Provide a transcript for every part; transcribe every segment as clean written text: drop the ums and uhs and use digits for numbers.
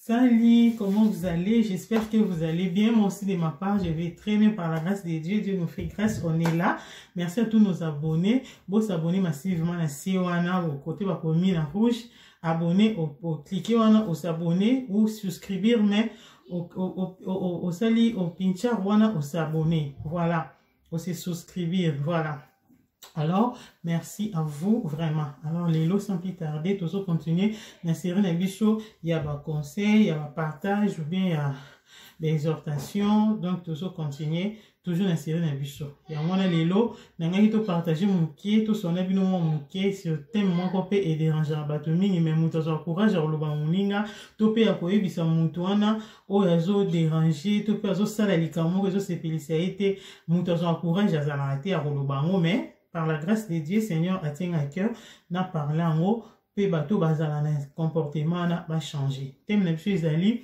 Salut, comment vous allez? J'espère que vous allez bien. Moi aussi, de ma part, je vais très bien par la grâce de Dieu. Dieu nous fait grâce, on est là. Merci à tous nos abonnés. Vous abonnez massivement à Siwana, au côté va commis en rouge. Abonnez, cliquez au s'abonner ou souscrire, mais au sali, au pinchar, au s'abonner. Voilà, au se souscrire, voilà. Alors, merci à vous vraiment. Alors, les lots sans plus tarder, toujours continuer. Dans série Nabicho, il y a des conseils, il y a des partages ou bien il y a des exhortations. Donc, toujours continuer. Toujours dans série Nabicho. Il y a moi les lots. N'a pas partager mon pied, tout son avis mon pied sur le thème mon copé et déranger à bateau-mini, mais mon temps encourage à l'oba moninga. Topé à quoi bisa moutouana, au yazo déranger, topé à zo salalikamo, réseau sépélicité, mon temps encourage à zalaté à l'oba mais. Par la grâce de Dieu, Seigneur, a tient à cœur, n'a parlé en haut, pe bateau bazala comportement n'a pas changé. Thème de M. Zali,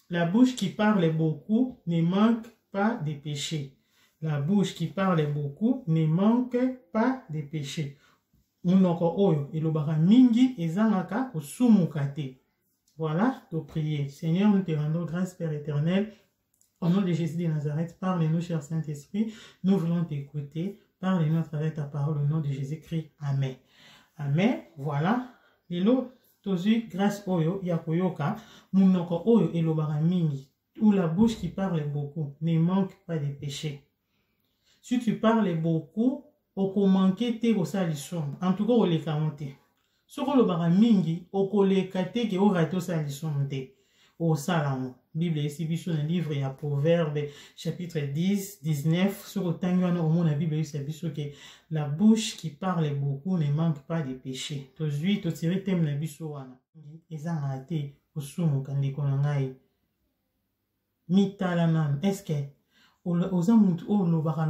la bouche qui parle beaucoup ne manque pas de péché. La bouche qui parle beaucoup ne manque pas de péché. Munoko oyo, elobara mingi, ezangaka, osumukate. Voilà, to prier. Seigneur, nous te rendons grâce, Père éternel. Au nom de Jésus de Nazareth, parle-nous, cher Saint-Esprit. Nous voulons t'écouter. Parle-nous à travers ta parole au nom de Jésus-Christ. Amen. Amen. Voilà. Lelo, tozu, grâce oyo, yakoyoka, munoko oyo, elobara mingi, ou la bouche qui parle beaucoup, ne manque pas de péché. Si tu parles beaucoup, oko manquer te osalisson. En tout cas, o leka monte. Soko lobara mingi, oko leka te ke o rato salisson monte. Au Salamo. Bible ici, dans le livre, il y a Proverbe, chapitre 10, 19, sur le temps, au monde, la Bible ici, que la bouche qui parle beaucoup ne manque pas de péché. Aujourd'hui, tu tires thème la bisoana. Ils ont raté, au sumo, quand les konangai. Mitalanan, est-ce que, aux amout, oh, lobara,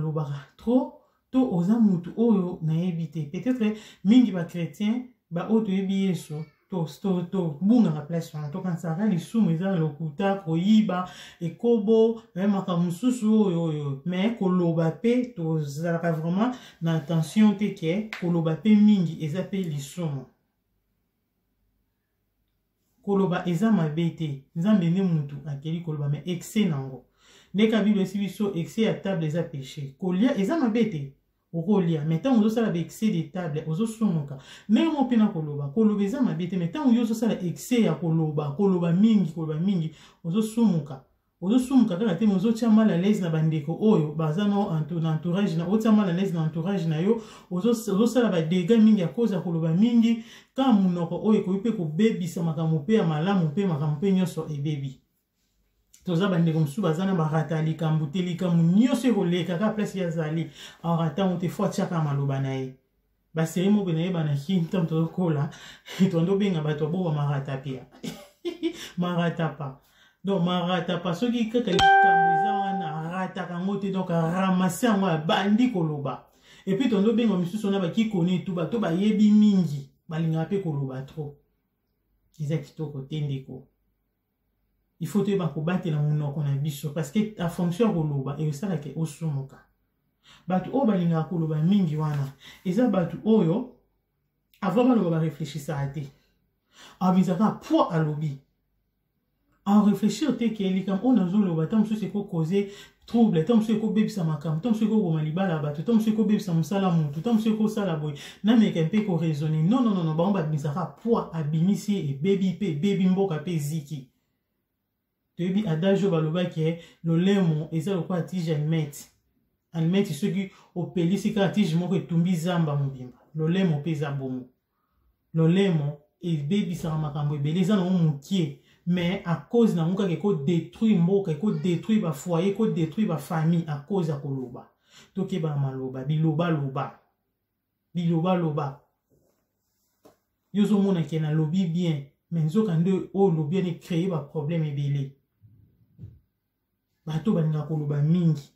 trop, to, aux amout, oh, na évité. Peut-être, mingi ba chrétien, ba auto ebieso. To bunga la place wana to kansara lisumu eza lokuta koyiba ekobo makamususu oyo mais koloba pe to zalaka vraiment na attention te ke koloba pe mingi eza pe lisumu koloba eza mabe te nzambe nde mutu akeli koloba mais excès nango ndeka bible esi biso excès ya table eza péché kolia eza mabe te okolia mais tant ozo sala excès de table ozo somoka mais mo pena koloba eza mabete mais tant ozo sala excès ya koloba mingi ozo somoka kaka te ozo tia mal à l'aise na bandeko oyo bazano entourage na otia mal à l'aise na entourage na yo ozo sala ba dégâts mingi à cause ya koloba mingi ka munoko oyo ko pe ko bebisa makambo pe ya malamu pe makambo pe nyoso e bebi toza bandeko mosusu baza na barata likambo te likambo nyonso ekoleka kaka place ya zali arata mo te fo atiaka maloba na ye baseri mope na ye bana hinta tozokola tondobenga bato aboba marata pia marata pa donc marata pa soki kaka likambo eza wana arataka yango te donc aramase yango abandi koloba epuis tondobenga misusu wana bakikoni tu bato bayebi mingi balingaka mpe koloba trop eza kitoko te ndeko. Il faut te battre dans mon biso parce que la fonction koloba et ça là que osumuka. Batu o balinga koloba mingi wana. Eza batu oyo avant baloba réfléchir ça a été. Abizaka poids à lobby. En réfléchir te ke likam on azoloba tam so c'est ko causer trouble, tam so ko bebisa makam, tam so ko goma libala batu, tam so ko bebisa musala mutu, tam so ko sala boy. Na me kempe ko raisonner. Non, ba on ba bizaka poids abimisi et baby mboka pe ziki. Tebi adagio baloba ke lolemo eza lokwa tige almeti soki opelisi ka tige moko etumbi zamba mobimba lolemo pe eza bomo lolemo ebebisaka makambo ebele eza nango mokie mais à cause na ngoka ko détruire mboka ko détruire ba foyer ko détruire ba famille à cause ya koloba tokeba maloba biloba yozo mona ke na lobi bien mais nzoka nde o lobi ne créer ba problème ebele. Bato balinga koloba mingi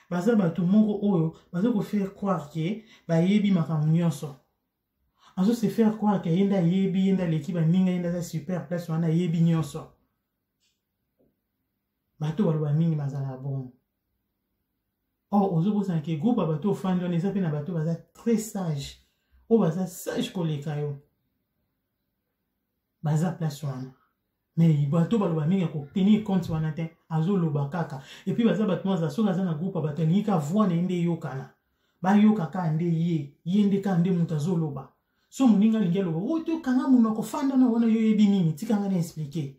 baza bato moko oyo baza ko faire croire que ba yebi makambo nyonso azo se faire croire que yenda yebi yenda l'équipe ninga yenda za super place wana yebi nyonso bato baloba mingi bazala bon ozo bosa ke groupe bato fandi on eza pe na bato baza très sage o baza sage koleka yo baza place wana mais bato baloba mingi ko tenir compte wana te azo loba kaka et puis baza bato maza so kaza na groupe bato ni ka voix na ende yokana ba yoka ka nde ye nde ka nde muta zo loba so muninga lingi loba o to kanga munoko fanda na wana yo yebi nini tikanga na expliquer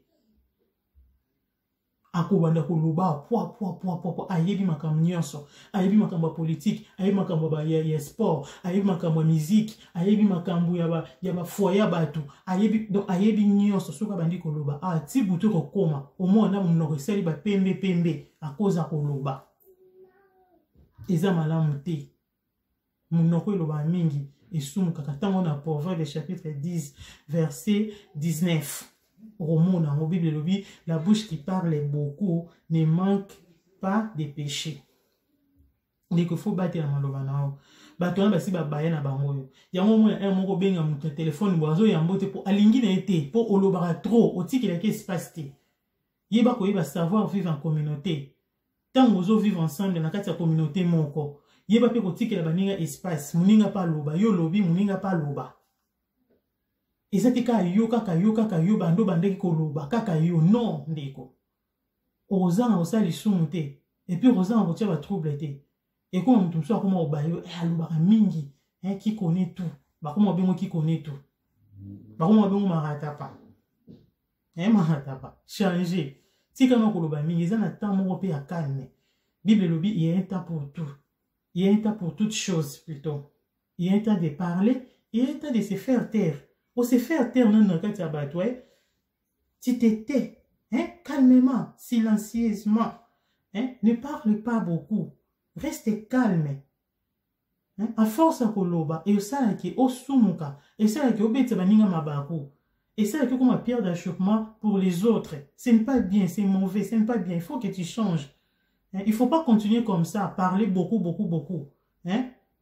akobanda koloba po ayebi makambo nyonso ayebi makambo politique ayebi makambo ya sport ayebi makambo musique ayebi makambo ya ba foyer batu ayebi donc ayebi nyonso soka bandi koloba ti butu ko koma omona munoko seli ba pembe akoza koloba eza malamu te munoko loba mingi esumu kaka tango na Proverbe chapitre 10 verset 19 Romain dans la Bible, la bouche qui parle beaucoup ne manque pas de péché. Il faut battre la malobana. Bato na basi babaya na bango. Ya momo ya moko benga mu téléphone boazo ya mbote po alingi na été po olobara trop otiki la ke espace te. Yeba ko yeba savoir vivre en communauté. Tant ozo vivre ensemble na kati ya communauté moko. Yeba pe ko tiki la baninga espace, muninga pa loba, yo lobi muninga pa loba. Ezati ka yo kaka yo bando bandeki koloba kaka yo non ndeko ozana osali sumu te et puis ozana kotia ba trouble te et comme mutu mso akoma obayo aloba mingi qui connaît tout ba koma bengo qui connaît tout ba koma bengo maratapa maratapa changer tika no koloba mingi ezana temps moko pe ya calme Bible lobi il y a un temps pour tout il y a un temps pour toutes choses plutôt il y a un temps de parler il y a un temps de se faire taire. Pour se faire taire dans le cas de tu te tais, calmement, silencieusement. Ne parle pas beaucoup. Reste calme. À force à koloba, et ça qui est au soumuka, et ça qui est au bête baninga mabaku, et ça qui est comme un pierre d'achoppement pour les autres. Ce n'est pas bien, c'est mauvais, ce n'est pas bien. Il faut que tu changes. Il ne faut pas continuer comme ça, parler beaucoup.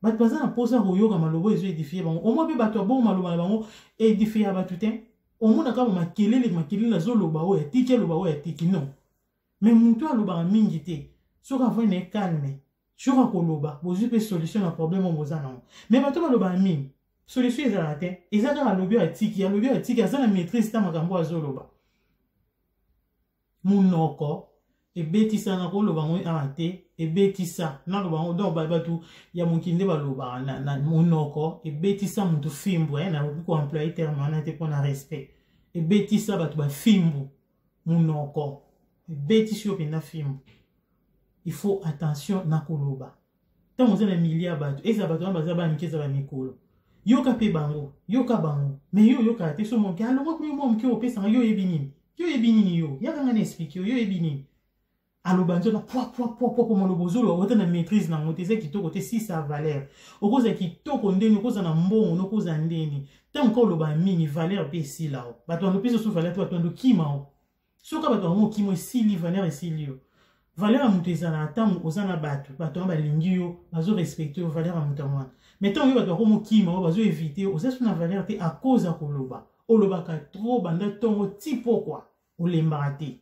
Bat baza na posa royoga malobo ezo édifier bango au moins be bato bon maloba bango édifier batuten au moins ka makelele na zo loba o etiki loba o etiki non mais mutu aloba mingi te soka vo ne calme soka koloba bozu pe solution na problème o bozana mais bato baloba mingi solution ezala te ezaka alobi etiki azana maîtrise ta makambo azo loba munoko ebetisa na koloba ngo ate ebetisa na loba ngo do batu ya mukinde baloba na monoko ebetisa mutu fimbo na ko employer terme na te pona respect ebetisa batu ba fimbo monoko ebetisi openda fimbo il faut attention na koloba tant on a milliers batu eza batu baza ba mikeza ba mikolo yoka pe bango mais yoka te so monki alongo ko mo mki opesa yo ebinini yo yaka ngana explique yo ebinini alobanzo na po molobozolo ote na maîtrise na ngoteze kitoko te si sa valeur okoza kitoko ndeni okoza na mbongo nokoza ndeni tant ko loba mini valeur pe si lao bato ando piso su valeur bato ando kimao soka bato ngo kimo si li valeur et si lio valeur a muteza na tant ozana bato ba lingi yo bazo respecter valeur a mutamwa mais tant yo bato ko mo kimao bazo éviter ozasu na valeur te à cause a koloba oloba ka trop banda tongo tipo quoi olembate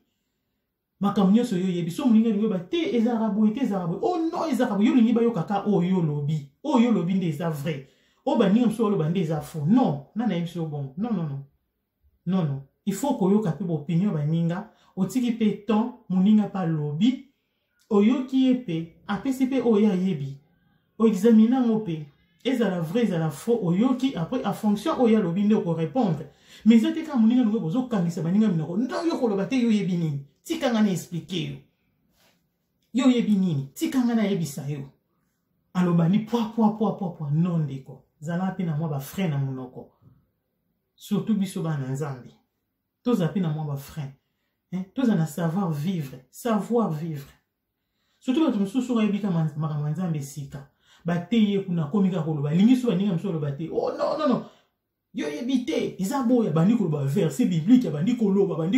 makamnyo so yo yebi so muninga lingo ba te ezarabu oh non ezarabu yo lingi ba yo kaka oh yo lobi nde eza vrai oh ba ninga so lo ba nde eza faux non na na so bon non il faut ko yo kape opinion ba ninga otiki pe ton muninga pa lobi oyo ki epe apesipe o ya yebi o examiner ngope ezala vrai ezala faux oyo ki après à fonction o ya lobi nde ko répondre mais zote ka muninga ngo bozo kangisa ba ninga minoko ndo yo ko loba te yo yebi nini tikanga na expliquer yo yebi nini tikanga na yebisa yo aloba ni po non ndeko zala pe na mwa ba frère na munoko surtout biso ba na nzambi toza pe na mwa ba frère toza na savoir vivre surtout ba tumususu ga yebika makambo nzambe sika ba teye kuna komika koloba lingi so baninga mso loba te oh non yo yebite izaboya bandi koloba verset biblique bandi koloba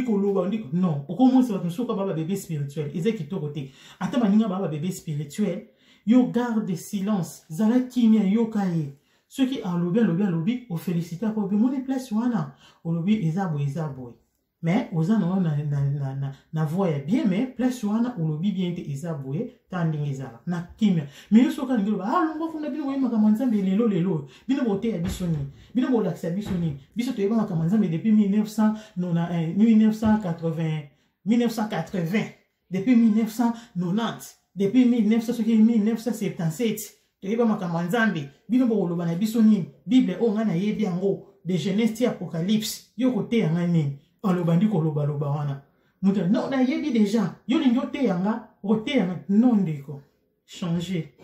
non okomonsa bato soka baba bébé spirituel ezaki kitoko te ata baninga baba bébé spirituel yo garde silence zala kimia yo kaye ceux qui alobi au féliciter ko be moni place wana olobi ezaboy Mais aux ans na voix bien mais place wana ulobi bien te ezaboué tanding ezala na kimia mais yo soka ngelo ah longo funda bino wema kamanzambe lelo bino bote ya bisoni bino bolakisa bisoni biso to yeba kamanzambe depuis 1980 depuis 1990 depuis 1977 to yeba kamanzambe bino boloba na bisoni bible o ngana yebi yango de Genèse Apocalypse yo kote ya ngani alobandi koloba loba wana muta non na yebi déjà yo lingo te yanga rote yanga non ndeko changer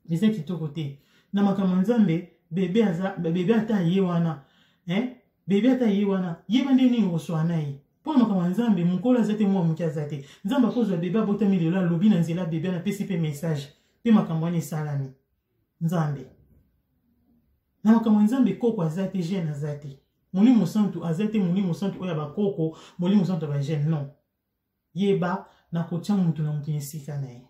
les kitoko te na makamanzambe bébé ata ye wana bébé ata ye wana yeba ndeni oswana yi po makamanzambe mukola zate mwa mukia zate nzamba kozwa bébé botami lelo lobi na nzela bébé na pesi pe message pe makamwani salami nzambe na makamanzambe koko azate jeune azate Molimo santu azete molimo santu oya bakoko molimo santu ba jeune non yeba na kotia mutu na mutu yesika na ye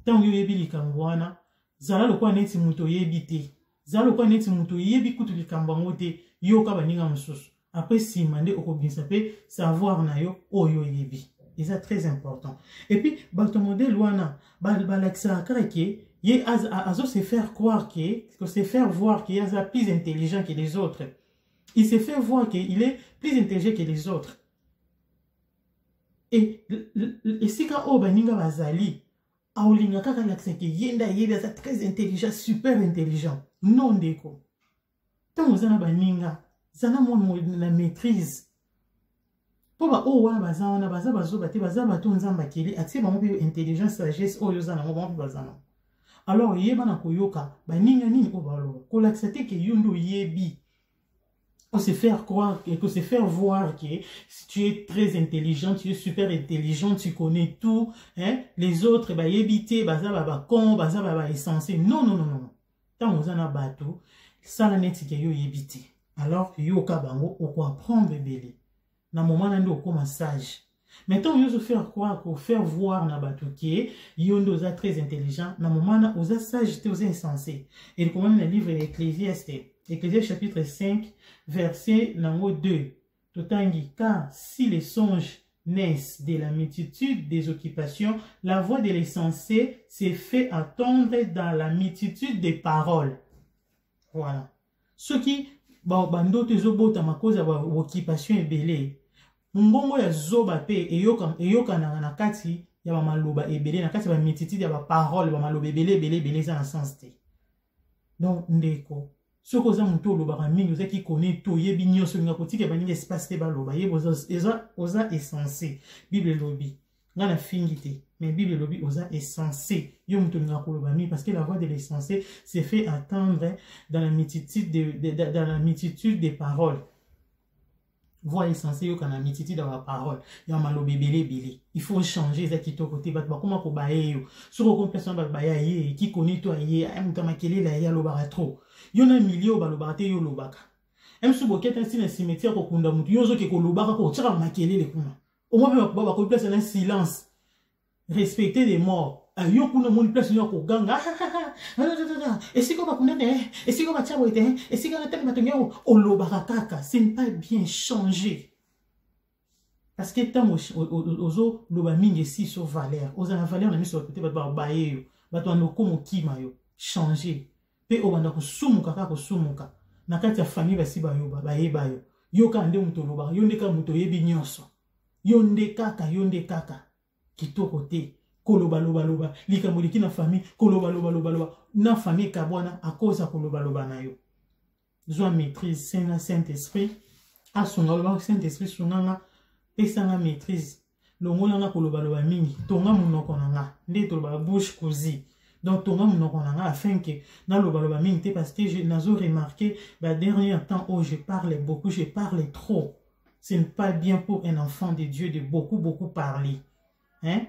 tango yebi likambo wana zala lokwa neti mutu yebi te zala lokwa neti mutu yebi kutu likambo ngo te yoka baninga mususu après sima nde okobinisa pe savoir na yo oyo yebi et ça très important et puis bato modèle wana balakisa karake ye azo se faire croire que se faire voir qu'il est plus intelligent que les autres. Il se fait voir qu'il est plus intelligent que les autres. Et si quand on baninga bazali, aolinga kaka l'accent que yenda yeba très intelligent, super intelligent. Non deko. Tant vous en baninga, zana mo la maîtrise. Pour ba o wana bazana bazo bate bazaba to nzamba keli ati ba mo intelligence sagesse o yozana mo ba bazana. Alors yeba na koyoka baninga nini o balo. Ko l'accepter que yondo yebi. Pour se faire croire, pour se faire voir que si tu es très intelligent, tu es super intelligent, tu connais tout, hein, les autres, bah, éviter, bah, ça, bah, con, bah, ça, bah, essentiel. Non. Tant vous en avez battu, ça, la net, c'est que yo éviter. Alors, yo, kabango, on peut apprendre, bébé. Na moment, on doit comme sage. Maintenant, yo se faire croire, qu'on faire voir, na battu, que yo, on est très intelligent. Na moment, on est sage, on est insensé. Et comment le livre Ecclésiaste, Ecclésiaste chapitre 5, verset numéro 2. Totangi, car si les songes naissent de la multitude des occupations, la voix de l'insensé s'est fait attendre dans la multitude des paroles. Voilà. Ce qui, bando te zobota ma cause à occupation ebele. Mbongo ya zoba pe eyoka na kati ya ba maloba ebele na kati ba multitude ya ba parole ba maloba ebele za na sens te. Donc ndeko ce que vous avez monté au lobaraming, vous avez qui connaît tout, yé bignon sur une apotique et baning espace te baloba, yé osa essentiel. Bible lobby, n'a la fingité, mais Bible lobby osa essentiel. Yé monté une akolobami parce que la voix de l'essentiel s'est fait attendre dans la multitude des paroles. Voix essentielle yo kana multitude dans la parole. Y'a malobe belé. Il faut changer ça qui to côté bat ba comment ko baye yo. Sur aucune personne bat baye yé qui connaît toi yé, am tamakele la ya lobara trop. Yo na milio ba lobate yo lobaka. Em su boketa si na cimetière ko kunda mutu yo zo ke ko lobaka ko tira makele le kuna. Au moins ba ko place un silence. Respecter les morts. Yo kuna mon place yo ko ganga. Et si ko ba kuna ne, et si ko ba tchabo ete, et si ko na tele matonyo o lobaka kaka, c'est pas bien changer. Parce que tant ozo loba mingi si so valeur, oza na valeur na miso côté ba baye yo, ba to no komo kima yo, changer. Pe obanda ko sumuka ka ko sumuka. Na kati ya famille basi ba yo ba yeba yo. Yo ka nde muto loba, yo nde ka muto yebi nyonso. Yo nde kaka. Kitoko te. Koloba loba likamoliki na famille koloba loba na famille kabwana à cause à koloba na yo. Zo maîtrise Saint-Esprit a songa Saint-Esprit sonanga pesanga maîtrise longola na koloba mingi tonga munoko nanga nde to ba bouche kozi. Donc tonga munoko nanga afin que na loba mingi te parce que je nazo remarqué ba dernier temps où je parlais beaucoup, je parlais trop. Ce n'est pas bien pour un enfant de Dieu de beaucoup parler. Hein?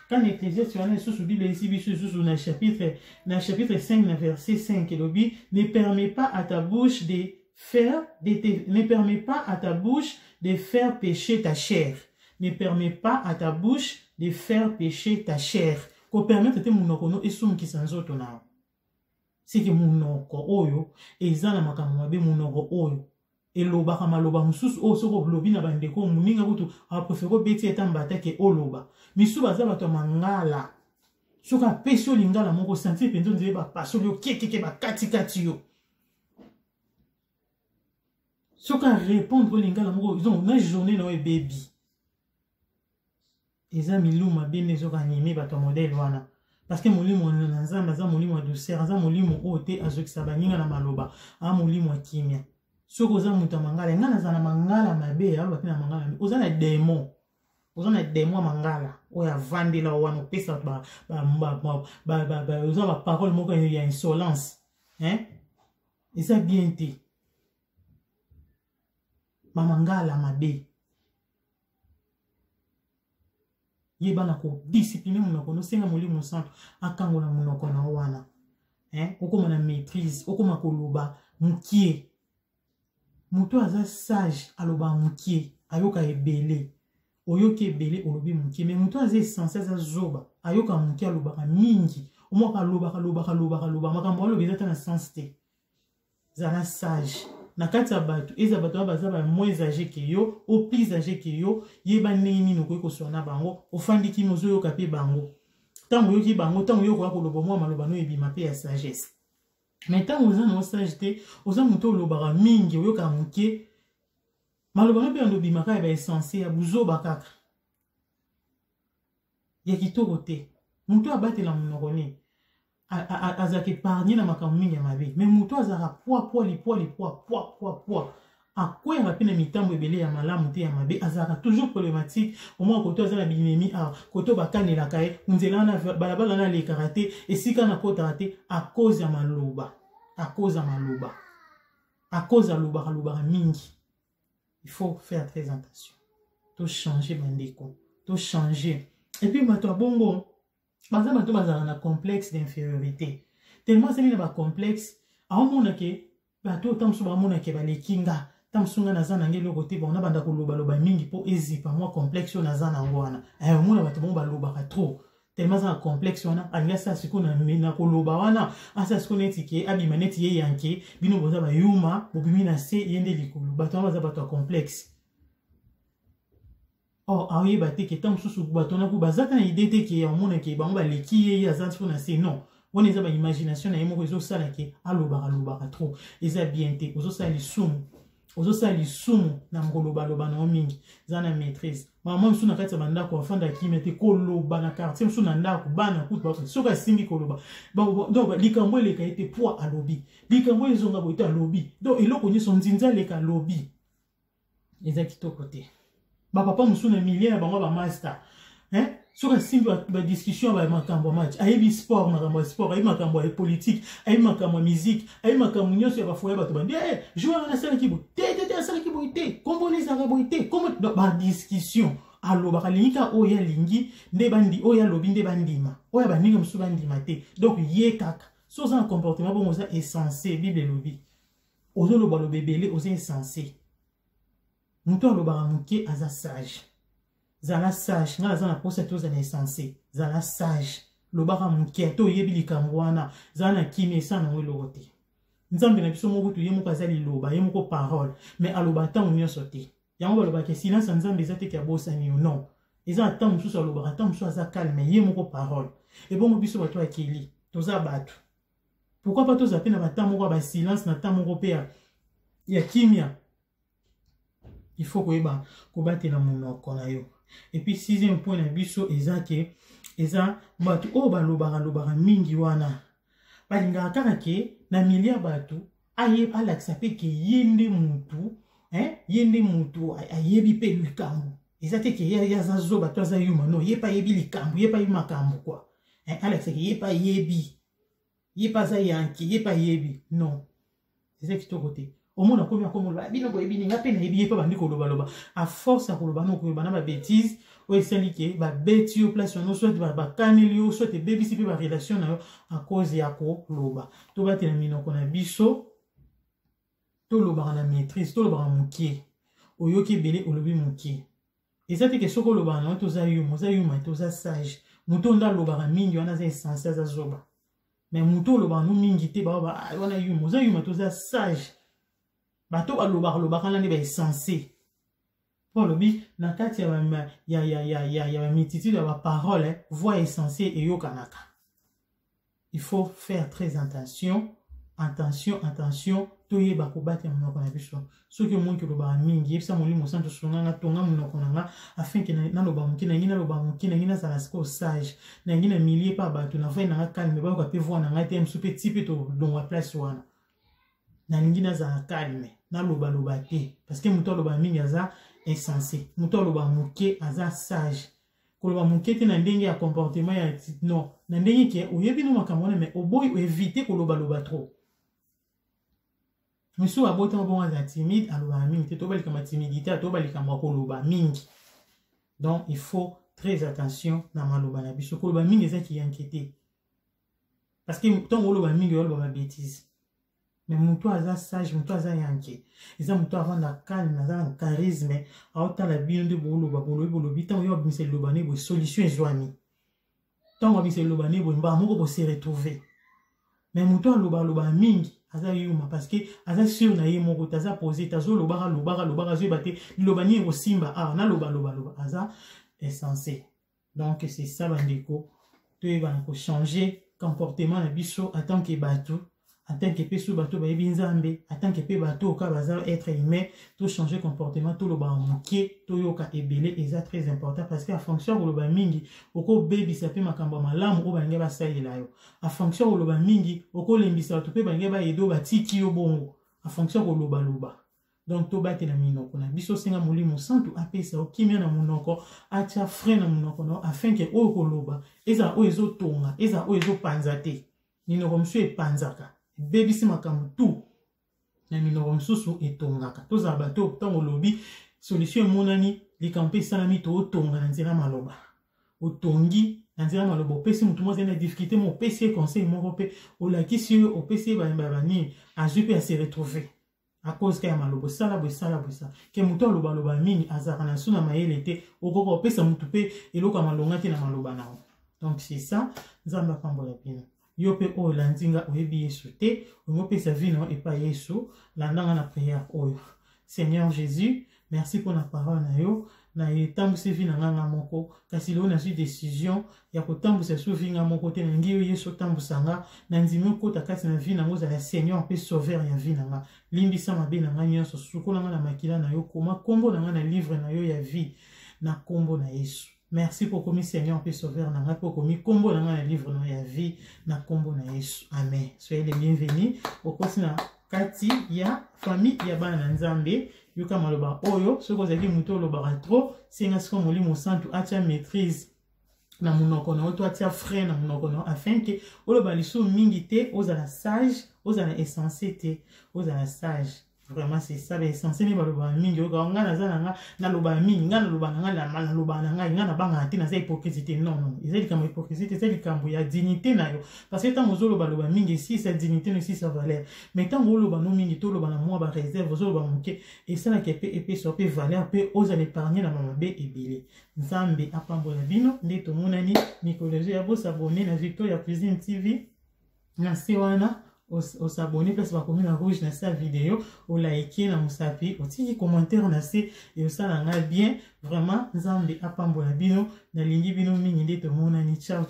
Quand l'Ecclésiaste dans chapitre 5, verset 5, ne permet pas à ta bouche de faire pécher ta chair. Ne permet pas à ta bouche de faire pécher ta chair. Qu'on permette de te monokono et soum qui s'en zoto na. c'est que monoko oyo eza na makambo mabe monoko oyo elobaka maloba mususu o soko lobi na bandeko muninga kutu apofeko beti eta mbata ke oloba misu baza bato mangala soka pesio lingala moko sentir penzo nzebe ba pasoli yo kekeke ba kati yo soka répondre lingala moko ils ont na journée na baby eza miluma bene soka animé bato modèle wana parce que molimo na nzamba za molimo douceur za molimo ote azokisa baninga na maloba a molimo kimia soko za muta mangala ngana za na mangala mabe alo batina mangala oza na démon mangala oya vandela wana pesa oza ba parole moko ya insolence hein eza bien te mangala mabe yebana ko discipliner monoko no senga molimo santo akangola monoko na wana hein okoma na maîtrise okoma koloba mukie muto aza sage aloba mukie ayoka ebele oyoka ebele olobi mukie mais muto aza essentiel aza zoba ayoka mukie alobaka mingi omoka loba makambo alobi eza na sens te zala sage na kati ya bato eza bato baza ba moins âgé que yo au plus âgé que yo yeba nini nokoki koswana bango ofandiki mozoyoka pe bango tango yoki bango tango yokoka koloba mwa maloba no ebima pe ya sagesse mais tango oza na osage te oza moto olobaka mingi oyoka moke maloba no mpe yanobimaka ya baessentiel ya buzoba kaka ya kitoko te moto abatela monoko ne azaki épargné na makambo mingi ya mabe mais moto azaka poids akweyaka mpe na mitambo ebele ya malamu te ya mabe azalaka toujours problématique omoi koto aza na binemi koto bakanelaka ye nzela wana balabala na alekaka te esika na kotaka te a cause ya maloba alobaka mingi. Il faut faire très attention to changer bandeko to changer et puis bato bongo baza bato bazala na complexe d'infériorité tellement c'est na ba complexe aomona ke bato tamso bamona ke balekinga tamsunga naza na ngelo côté bona banda ko loba mingi po ezipa moi complexe naza na ngwana omona bato bongo balobaka trop tellement ça complexe wana alinga sa siku na koloba wana asa siku neti ke abima neti ye yanke bino boza ba yuma bobimi na se yende likolo bato baza bato complexe. Oh, aoye bate ke tam susu bato na ku bazata na idée te ke omona ke bango baleki ye azanti na se non wana eza ba imagination na yemo ezo sala ke alobaka trop eza bien te ozo sala lisumu na ngoloba na mingi zana maîtrise maman msu na kati ya bandako afanda kimia te koloba na quartier msu na ndako bana kutu soka simbi koloba donc likambo eleka ete poids alobi likambo ezonga boite alobi donc eloko nyonso nzinza leka alobi eza kitoko te papa msu na millier na bango ba master hein soka simbi ba discussion ba makambo match ayebi sport makambo sport ayebi makambo ya politique ayebi makambo musique ayebi makambo nyonso ya bafoya bato bandi joueur na sala kibo te sala kibo te kombone za kibo te comme ba discussion aloba kalingika oya lingi nde bandi oya lobi nde bandima oya baninga msu bandima te donc ye kaka so za comportement bon oza essentiel bible lobi ozo loba lo bebele oza essentiel muto aloba muke aza sage zala sage ngala zana posa to zana essentiel zala sage lobaka muke to yebi likambo wana zana kimi sana ngo lokote nzambe na biso moko to yemo kazali loba yemo ko parole mais aloba ta unyo sote yango baloba ke silence nzambe ezate ke bosa ni non eza ata mususu aloba ata mususu aza calme yemo ko parole et bon biso bato akili toza bato pourquoi pas toza pe na bata moko ba silence na ta moko pe ya kimia il faut koyeba kobatela monoko na yo. Et puis sixième point na biso eza bato o balobaka mingi wana balingaka kaka ke na milia bato alakisa pe ke yende mutu ayebi pe likambo eza te ke yaza zo bato aza yuma no ye pa yebi likambo ye pa yebi makambo kwa alakisa ke ye pa yebi ye pa za yanki ye pa yebi non eza kitoko te omona komi akomola bino boyebi ninga pe na yebi ye pa bandi koloba a force ya koloba no koyeba na ba bêtise o esali ke ba beti yo place no soit ba kaneli yo soit bebisi pe ba relation na yo a cause ya koloba to batela minoko na biso to loba na maîtrise to loba mukie oyoki bele olobi mukie eza te ke soko loba na to za yuma to za sage muto nda loba mingi wana za essentiel za zoba mais muto loba no mingi te ba wana yuma oza yuma toza sage bato aloba kana ne ba censé pour lobi na kati ya mititude ya parole voix essentielle et yokanaka. Il faut faire très attention, toye bakobati monoko na biso. Soki monki loba mingi, yebisa molimo santo sonanga tonga monoko nanga afin que na loba moki na ngina loba moki na ngina sala siko sage. Na ngina milier pa bato na vai nanga calme ba ko pe voir nanga te msupe tipe to longwa place wana. Na ngina za calme, na loba te parce que muto loba mingi aza insensé. Muto loba moki aza sage. Koloba moke te na ndenge ya comportement ya non na ndenge ke oyebi no makambo mais oboyi éviter koloba trop. Monsieur abota bon aza timide aloba mingi te to balika ma timidité to balika ma koloba mingi. Donc il faut très attention na maloba na biso koloba mingi eza ki inquiété. Parce que tant koloba mingi oloba ma bêtise. Mais muto aza sage, muto aza yanke. Eza muto avant na calme, aza na charisme, aota la bino de boloba bolobi tant yo bimise lobane bo solution ezwami. Tant yo bimise lobane bo mba moko bo se retrouver. Mais muto loba mingi aza yuma parce que aza sûr na ye moko taza posé tazo loba zo baté lobani bo simba na loba aza essentiel. Donc c'est ça bandeko. To eba ko changer comportement na biso en tant que batou. En tant que peso bateau ba ebinzambe, en tant que pe bateau ka baza être humain, tout changer comportement, tout le ba moké, tout yoka ebele, et ça très important parce que à fonction de ba mingi, oko baby ça peut makamba malamu o bange ba salela yo. À fonction de ba mingi, oko lembisa to pe bange ba edo ba tiki yo bongo. À fonction de loba. Donc to bate na minoko na biso senga molimo santu apesa okimia na monoko, atia frein na monoko no afin que o ko loba, eza o ezo tonga, eza o ezo panzate. Nino comme e panzaka. Baby si makambo tout na minoko msusu etongaka toza bato tango lobi solution monani likampe salami to otonga na nzela maloba otongi na nzela maloba opesi mutu mo zena difficulté mo pesi conseil moko pe olakisi yo opesi bani ajupe à se retrouver à cause que ya malobo sala bo ke mutu loba mingi azaka na suna mayele te okoko opesa mutu pe eloko malonga te na maloba nao. Donc c'est ça nzamba pambola pino yo pe o landinga oyebi yesu te o pe sa vie non et pas yesu landanga na prière oyo. Seigneur Jésus, merci pour la parole na yo na etambu se vie na nganga moko kasi lo na su décision ya kotambu se su vie nga moko te ngi yo yesu tambu sanga na ndimi ko ta kasi na vie na ngoza la Seigneur pe sauveur ya vie na nga limbisa mabe na nga nyonso sukola nga na makila na yo koma kombo na nga na livre na yo ya vie na kombo na Yesu. Merci pour commis Seigneur et Sauveur na pour commis combo dans le livre dans la vie na combo na Yesu. Amen. Soyez les bienvenus au cours na kati ya famille ya bana nzambe yoka maloba oyo soko zaki muto loba trop singa siko molimo santu acha maîtrise na munoko na oto atia frein na munoko na afin que oloba liso mingi te ozala sage ozala essentiel te ozala sage. Vraiment c'est ça mais censé ni baloba mingi yo nga na zana na loba mingi nga na loba nga la loba nga na banga te na za hypocrisie non ezali comme hypocrisie ezali kambo ya dignité na yo parce que tant ozolo baloba mingi si sa dignité ne si sa valeur mais tant oloba no mingi to loba na moi ba réserve ozolo ba moke et ça la ke pe so pe valeur pe oza l'épargner na mamabe ebele nzambe apambola bino ndeto monani Nicolas ya bo s'abonner na Victoria Cuisine TV na sewana au s'abonner place ba commune rouge na sa vidéo au liker na musapi au petit commentaire na se et ça na bien vraiment nzambe apambola bino na lingi bino mingi ndeto monani ciao